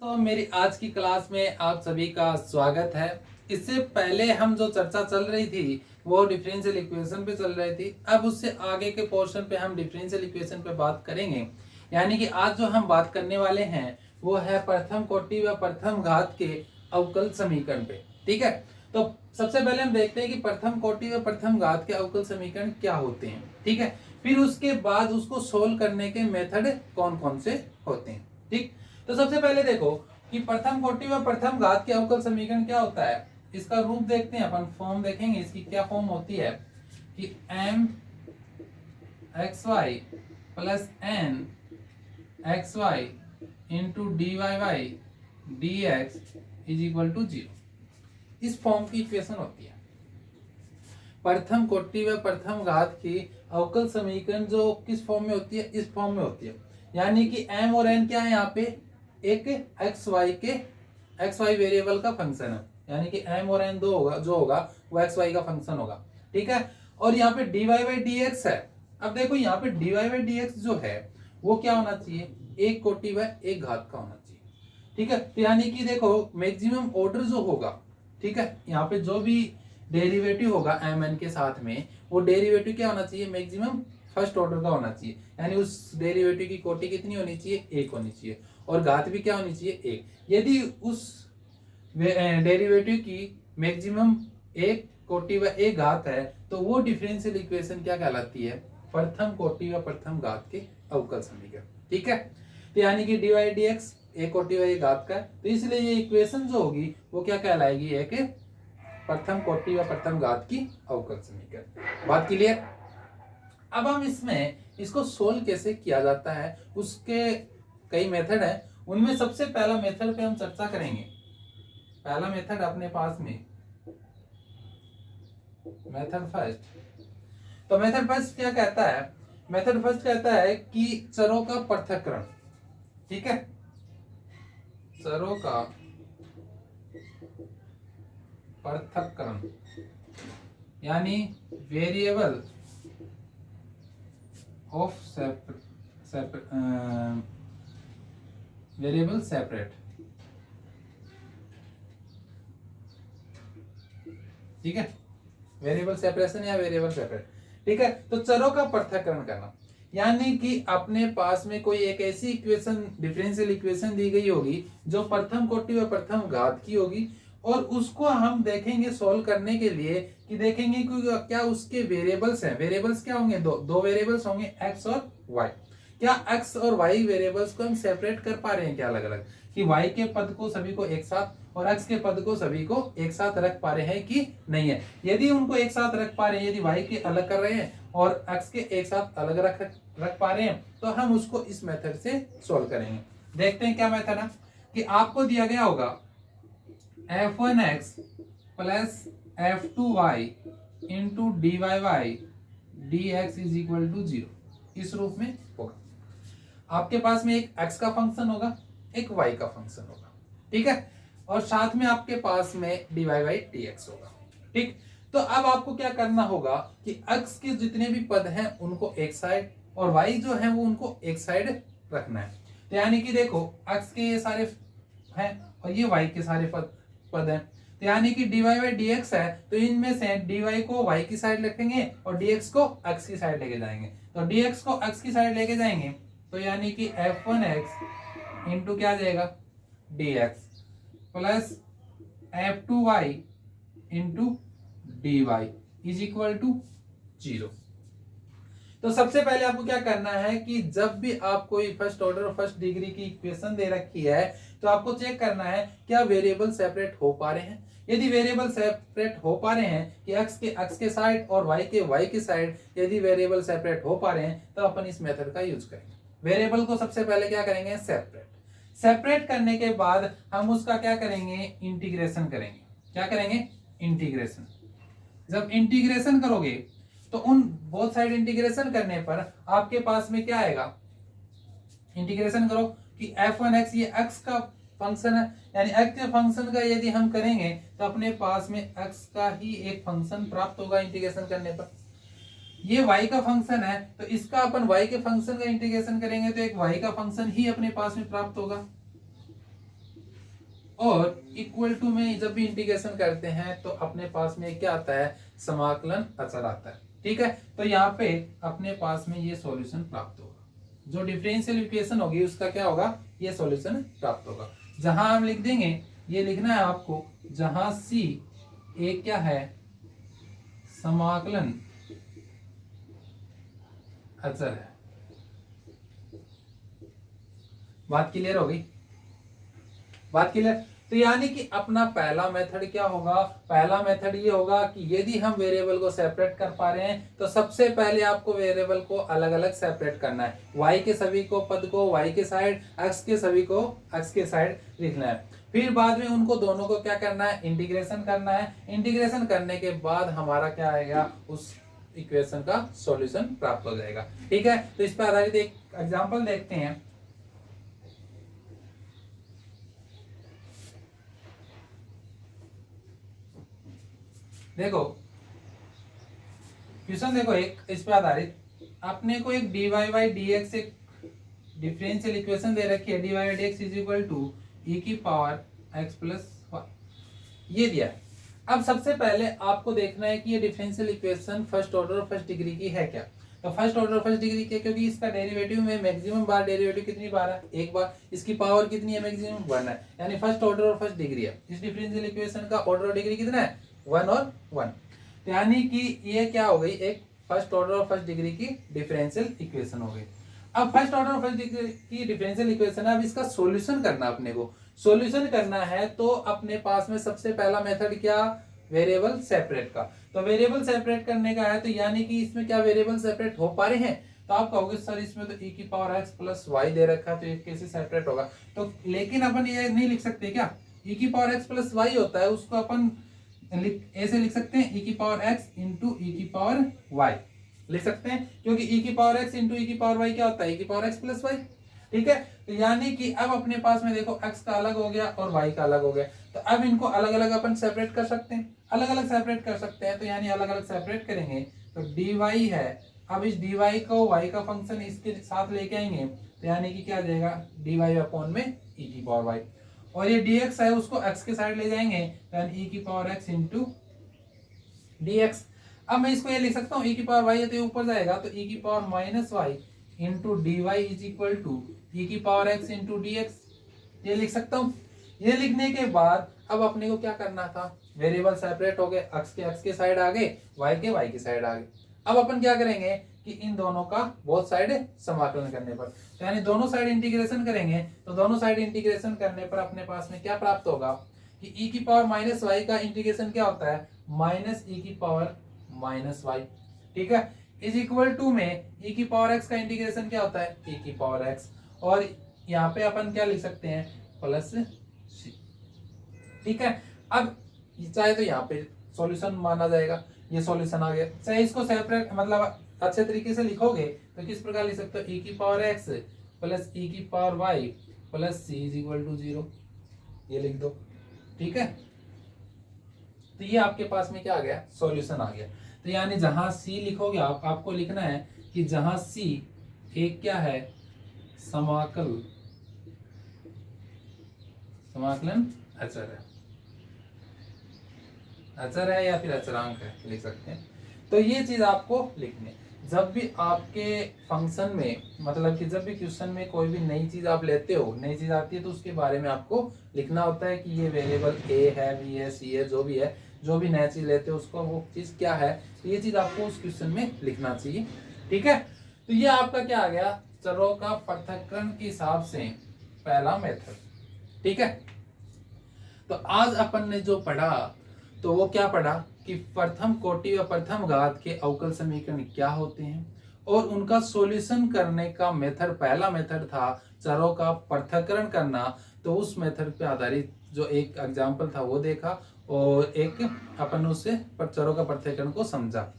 तो मेरी आज की क्लास में आप सभी का स्वागत है। इससे पहले हम जो चर्चा चल रही थी वो डिफरेंशियल इक्वेशन पे चल रही थी। अब उससे आगे के पोर्शन पे हम डिफरेंशियल इक्वेशन पे बात करेंगे। यानी कि आज जो हम बात करने वाले हैं वो है प्रथम कोटि व प्रथम घात के अवकल समीकरण पे। ठीक है, तो सबसे पहले हम देखते हैं कि प्रथम कोटि व प्रथम घात के अवकल समीकरण क्या होते हैं। ठीक है, फिर उसके बाद उसको सोल्व करने के मेथड कौन कौन से होते हैं। ठीक, तो सबसे पहले देखो कि प्रथम कोटि व प्रथम घात के अवकल समीकरण क्या होता है। इसका रूप देखते हैं, अपन फॉर्म देखेंगे इसकी क्या फॉर्म होती है कि m xy plus n xy into dy by dx is equal to 0। इस फॉर्म की इक्वेशन होती है। प्रथम कोटि व प्रथम घात की अवकल समीकरण जो किस फॉर्म में होती है, इस फॉर्म में होती है। यानी कि m और n क्या है, यहाँ पे एक एक्स वाई वेरिएबल का फंक्शन है। यानी कि m और n दो होगा, जो होगा वो एक्स वाई का फंक्शन होगा। ठीक है, और यहाँ पे dy बाई डी एक्स है। अब देखो यहाँ पे dy बाई डी एक्स जो है वो क्या होना चाहिए, एक कोटि व एक घात का होना चाहिए। ठीक है, तो यानी कि देखो मैक्सिमम ऑर्डर जो होगा, ठीक है, यहाँ पे जो भी डेरिवेटिव होगा एम एन के साथ में, वो डेरिवेटिव क्या होना चाहिए, मैक्सिमम फर्स्ट ऑर्डर का होना चाहिए। यानी उस डेरिवेटिव की कोटि कितनी होनी चाहिए, एक होनी चाहिए, और घात भी क्या होनी चाहिए, एक। यदि उस डेरिवेटिव की मैक्सिमम एक कोटि व एक घात है तो वो डिफरेंशियल इक्वेशन क्या कहलाती है, प्रथम कोटि व प्रथम घात के अवकल समीकरण। ठीक है, तो यानी कि डी वाई डी एक्स एक कोटि व एक घात का है, तो इसलिए ये इक्वेशन जो होगी वो क्या कहलाएगी, एक प्रथम कोटि व प्रथम घात की अवकल समीकरण। बात क्लियर। अब हम इसमें इसको सोल्व कैसे किया जाता है, उसके कई मेथड है। उनमें सबसे पहला मेथड पे हम चर्चा करेंगे। पहला मेथड अपने पास में मेथड फर्स्ट। तो मेथड फर्स्ट क्या कहता है, मेथड फर्स्ट कहता है कि चरों का पृथक्करण। ठीक है, चरों का पृथक्करण यानी वेरिएबल ऑफ वेरिएबल सेपरेट। ठीक है, वेरिएबल सेपरेशन या वेरिएबल सेपरेट। ठीक है, तो चरों का पृथक्करण करना यानी कि अपने पास में कोई एक ऐसी इक्वेशन, डिफरेंशियल इक्वेशन दी गई होगी जो प्रथम कोटि व प्रथम घात की होगी, और उसको हम देखेंगे सोल्व करने के लिए कि देखेंगे कि क्या उसके वेरिएबल्स हैं। वेरिएबल्स क्या होंगे, दो वेरिएबल्स होंगे एक्स और वाई। क्या एक्स और वाई वेरिएबल्स को हम सेपरेट कर पा रहे हैं क्या, अलग अलग, कि वाई के पद को सभी को एक साथ और एक्स के पद को सभी को एक साथ रख पा रहे हैं कि नहीं है। यदि उनको एक साथ रख पा रहे हैं, यदि वाई के अलग कर रहे हैं और एक्स के एक साथ अलग रख पा रहे हैं, तो हम उसको इस मेथड से सोल्व करेंगे। देखते हैं क्या मेथड है कि आपको दिया गया होगा f1x plus f2y into D y y d x is equal to 0। इस रूप में होगा। आपके पास में एक x का फंक्शन होगा, एक y का फंक्शन होगा। ठीक है, और साथ में आपके पास में d y by d x होगा। ठीक, तो अब आपको क्या करना होगा कि x के जितने भी पद हैं उनको एक साइड और y जो है वो उनको एक साइड रखना है। तो यानी कि देखो x के ये सारे हैं और ये y के सारे पद हैं, तो यानी कि dy बाई डी एक्स है, तो इनमें से dy को y की साइड रखेंगे और dx को x की साइड लेके जाएंगे। तो dx को x की साइड लेके जाएंगे तो यानी कि f1x इंटू क्या आ जाएगा dx plus f2y into dy is equal to 0। तो सबसे पहले आपको क्या करना है कि जब भी आप कोई फर्स्ट ऑर्डर और फर्स्ट डिग्री की इक्वेशन दे रखी है तो आपको चेक करना है क्या वेरिएबल सेपरेट हो पा रहे हैं। यदि वेरिएबल सेपरेट हो पा रहे हैं कि x के साइड और y के साइड, यदि वेरिएबल सेपरेट हो पा रहे हैं तो अपन इस मेथड का यूज करेंगे। वेरिएबल को सबसे पहले क्या करेंगे, सेपरेट करने के बाद हम उसका क्या करेंगे, इंटीग्रेशन करेंगे। क्या करेंगे, इंटीग्रेशन। जब इंटीग्रेशन करोगे तो उन बोथ साइड इंटीग्रेशन करने पर आपके पास में क्या आएगा, इंटीग्रेशन करो कि f1x ये x का फंक्शन है, यानी x के फंक्शन का यदि हम करेंगे तो अपने पास में x का ही एक फंक्शन प्राप्त होगा इंटीग्रेशन करने पर। ये y का फंक्शन है तो इसका अपन y के फंक्शन का इंटीग्रेशन करेंगे तो एक y का फंक्शन ही अपने पास में प्राप्त होगा। और इक्वल टू में जब भी इंटीग्रेशन करते हैं तो अपने पास में क्या आता है, समाकलन अचर आता है। ठीक है, तो यहाँ पे अपने पास में ये सॉल्यूशन प्राप्त होगा, जो डिफरेंशियल इक्वेशन होगी उसका क्या होगा, ये सॉल्यूशन प्राप्त होगा। जहां हम लिख देंगे, ये लिखना है आपको, जहां सी एक क्या है, समाकलन अचर है। बात क्लियर हो गई, बात क्लियर। तो यानी कि अपना पहला मेथड क्या होगा, पहला मेथड ये होगा कि यदि हम वेरिएबल को सेपरेट कर पा रहे हैं तो सबसे पहले आपको वेरिएबल को अलग अलग सेपरेट करना है। y के सभी को पद को y के साइड, x के सभी को x के साइड लिखना है। फिर बाद में उनको दोनों को क्या करना है, इंटीग्रेशन करना है। इंटीग्रेशन करने के बाद हमारा क्या आएगा, उस इक्वेशन का सॉल्यूशन प्राप्त हो जाएगा। ठीक है, तो इस पर आधारित एक एग्जांपल देखते हैं। देखो क्वेश्चन देखो, एक इस पे आधारित आपने को एक dy बाई dx एक डिफरेंशियल इक्वेशन दे रखी है, dy by dx is equal to e की पावर x प्लस वाई, ये दिया है। अब सबसे पहले आपको देखना है कि ये डिफरेंशियल इक्वेशन फर्स्ट ऑर्डर और फर्स्ट डिग्री की है क्या। तो फर्स्ट ऑर्डर फर्स्ट डिग्री के, क्योंकि इसका डेरिवेटिव में मैक्सिमम बार डेरिवेटिव कितनी बार है, एक बार। इसकी पावर कितनी है, मैक्सिमम 1 है, यानी फर्स्ट ऑर्डर और फर्स्ट डिग्री है। इस डिफरेंशियल इक्वेशन का ऑर्डर और डिग्री कितना है, 1 और 1, यानी कि ये क्या हो गई, एक फर्स्ट ऑर्डर और फर्स्ट डिग्री की डिफरेंशियल इक्वेशन हो गई। अब फर्स्ट ऑर्डर और फर्स्ट डिग्री की डिफरेंशियल इक्वेशन है, अब इसका सॉल्यूशन करना, अपने को सॉल्यूशन करना है। तो अपने पास में सबसे पहला मेथड क्या, वेरिएबल सेपरेट का। तो वेरिएबल सेपरेट करने का है, तो यानी कि इसमें क्या वेरिएबल सेपरेट हो पा रहे हैं। तो आप कहोगे सर इसमें तो e की power x plus why they रखा है, तो ये कैसे सेपरेट होगा। तो लेकिन अपन ये नहीं लिख सकते क्या, e की पावर x प्लस वाई होता है, उसको अपन ऐसे लिख सकते हैं, e की पावर x इंटू ई की पावर y लिख सकते हैं, क्योंकि e की पावर x इंटू ई की पावर y क्या होता है, e की पावर x प्लस वाई। ठीक है, तो यानी कि अब अपने पास में देखो x का अलग हो गया और y का अलग हो गया, तो अब इनको अलग अलग अपन सेपरेट कर सकते हैं, अलग अलग सेपरेट कर सकते हैं। तो यानी अलग अलग सेपरेट करेंगे तो dy है, अब इस dy को y का फंक्शन इसके साथ लेके आएंगे, तो यानी कि क्या आ जाएगा, dy अपॉन में e की पावर y, और ये dx है उसको x के साइड ले जाएंगे, यानी e की पावर x इंटू dx। अब मैं इसको ये लिख सकता हूँ, e की पावर y है तो ये ऊपर जाएगा, तो e की power minus Y into D Y is equal to E की power x into D X, ये लिख सकता हूँ। ये लिखने के बाद अब अपने को क्या करना था, वेरिएबल सेपरेट हो गए, x के साइड आ गए, y के साइड आ गए। अब अपन क्या करेंगे कि इन दोनों का बोथ साइड समाकलन करने पर, तो यानी दोनों साइड इंटीग्रेशन करेंगे, तो दोनों साइड इंटीग्रेशन करने पर अपने पास में क्या प्राप्त होगा कि e की पावर माइनस वाई का इंटीग्रेशन क्या होता है, माइनस ई की पावर माइनस वाई। ठीक है, इज इक्वल टू में e की पावर x का इंटीग्रेशन क्या होता है, e की पावर x, और यहाँ पे अपन क्या लिख सकते हैं, प्लस सी। ठीक है, अब चाहे तो यहाँ पे सॉल्यूशन माना जाएगा, ये सॉल्यूशन आ गया। चाहे इसको सेपरेट मतलब अच्छे तरीके से लिखोगे तो किस प्रकार लिख सकते हो, e की पावर x प्लस e की power y plus c is equal to 0, ये लिख दो। ठीक है, तो ये आपके पास में क्या आ गया, सॉल्यूशन आ गया। तो यानी जहां c लिखोगे आपको लिखना है कि जहां c एक क्या है, समाकलन अचर है, अचर है या फिर अचरांक है, लिख सकते हैं। तो ये चीज आपको लिखनी है। जब भी आपके फंक्शन में मतलब कि जब भी क्वेश्चन में कोई भी नई चीज आप लेते हो, नई चीज आती है, तो उसके बारे में आपको लिखना होता है कि ये वेरिएबल a है, b है, c है, जो भी है, जो भी नया चीज लेते हो उसको वो चीज क्या है, तो ये चीज आपको उस क्वेश्चन में लिखना चाहिए। ठीक है, तो ये आपका क्या आ गया, चरों का पृथक्करण के हिसाब से पहला मेथड। ठीक है, तो आज अपन ने जो पढ़ा तो वो क्या पढ़ा कि प्रथम कोटि व प्रथम घात के अवकल समीकरण क्या होते हैं, और उनका सॉल्यूशन करने का मेथड, पहला मेथड था चरों का पृथक्करण करना। तो उस मेथड पे आधारित जो एक एग्जाम्पल था वो देखा, और एक अपन उससे चरों का पृथक्करण को समझा।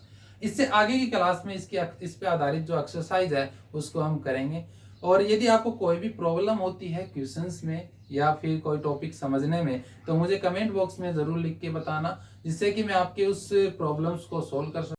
इससे आगे की क्लास में इस पे आधारित जो एक्सरसाइज है उसको हम करेंगे। और यदि आपको कोई भी प्रॉब्लम होती है क्वेश्चंस में या फिर कोई टॉपिक समझने में, तो मुझे कमेंट बॉक्स में ज़रूर लिख के बताना, जिससे कि मैं आपके उस प्रॉब्लम्स को सोल्व कर सकूं।